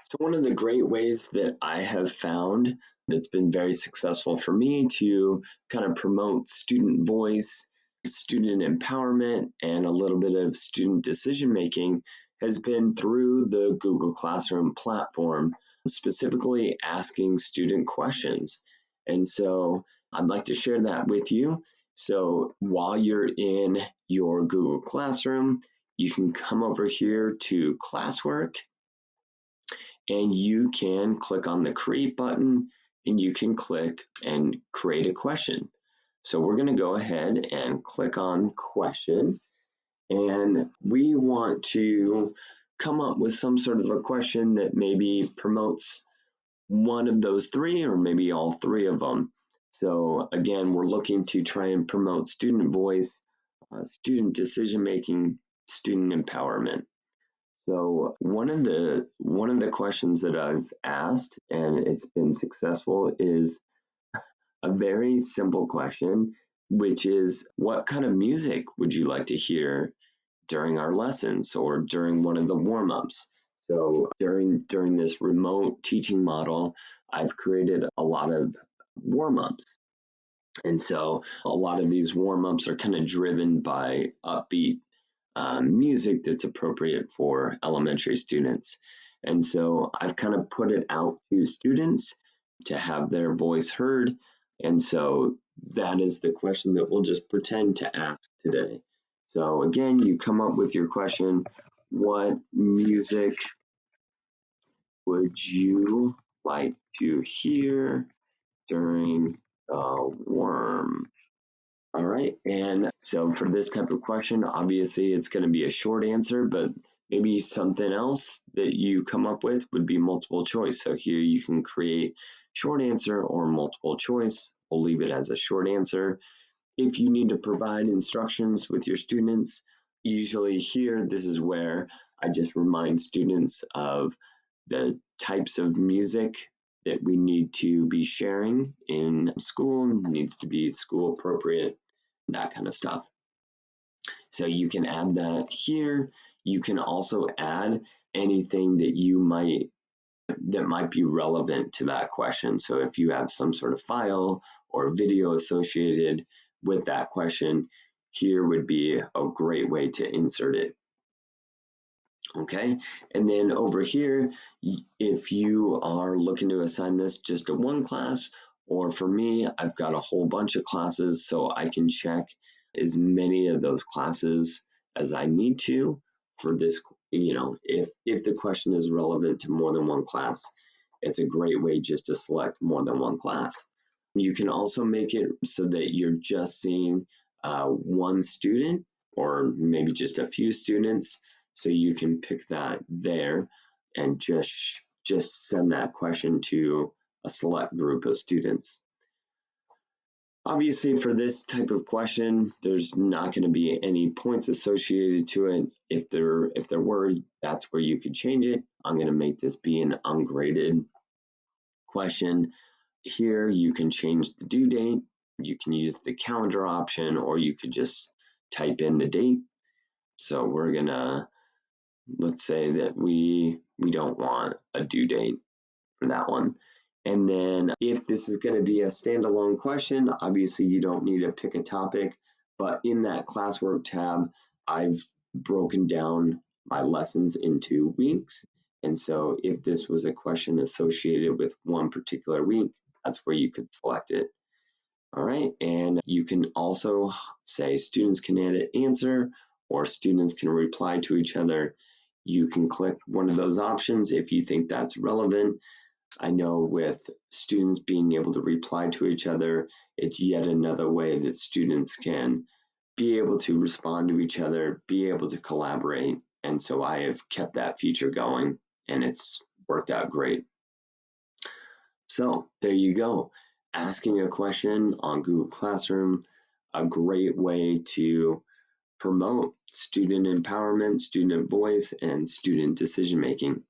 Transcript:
So one of the great ways that I have found that's been very successful for me to kind of promote student voice, student empowerment, and a little bit of student decision making has been through the Google Classroom platform, specifically asking student questions. And so I'd like to share that with you. So while you're in your Google Classroom, you can come over here to classwork and you can click on the create button and you can click and create a question. So we're going to go ahead and click on question, and we want to come up with some sort of a question that maybe promotes one of those three or maybe all three of them. So again, we're looking to try and promote student voice, student decision making, student empowerment. So one of the questions that I've asked and it's been successful is a very simple question, which is what kind of music would you like to hear during our lessons or during one of the warm-ups? So during this remote teaching model, I've created a lot of warm-ups. And so a lot of these warm-ups are kind of driven by upbeat music that's appropriate for elementary students. And so I've kind of put it out to students to have their voice heard. And so that is the question that we'll just pretend to ask today. So again, you come up with your question, what music would you like to hear during the worm? All right. And so for this type of question, obviously it's going to be a short answer, but maybe something else that you come up with would be multiple choice. So here you can create short answer or multiple choice. We'll leave it as a short answer. If you need to provide instructions with your students, usually here, this is where I just remind students of the types of music that we need to be sharing in school, needs to be school appropriate, that kind of stuff. So you can add that here. You can also add anything that might be relevant to that question. So if you have some sort of file or video associated with that question, here would be a great way to insert it. Okay, and then over here, if you are looking to assign this just to one class, or for me, I've got a whole bunch of classes, so I can check as many of those classes as I need to for this, if the question is relevant to more than one class, it's a great way just to select more than one class. You can also make it so that you're just seeing one student or maybe just a few students. So you can pick that there and just send that question to a select group of students. Obviously, for this type of question, there's not going to be any points associated to it. If there were, that's where you could change it. I'm going to make this be an ungraded question. Here, you can change the due date. You can use the calendar option, or you could just type in the date. So we're going to, let's say that we don't want a due date for that one. And then if this is going to be a standalone question, obviously you don't need to pick a topic, but in that classwork tab, I've broken down my lessons into weeks. And so if this was a question associated with one particular week, that's where you could select it. All right, and you can also say students can edit answer or students can reply to each other. You can click one of those options if you think that's relevant. I know with students being able to reply to each other, it's yet another way that students can be able to respond to each other, be able to collaborate. And so I have kept that feature going and it's worked out great. So there you go. Asking a question on Google Classroom, a great way to promote student empowerment, student voice, and student decision making.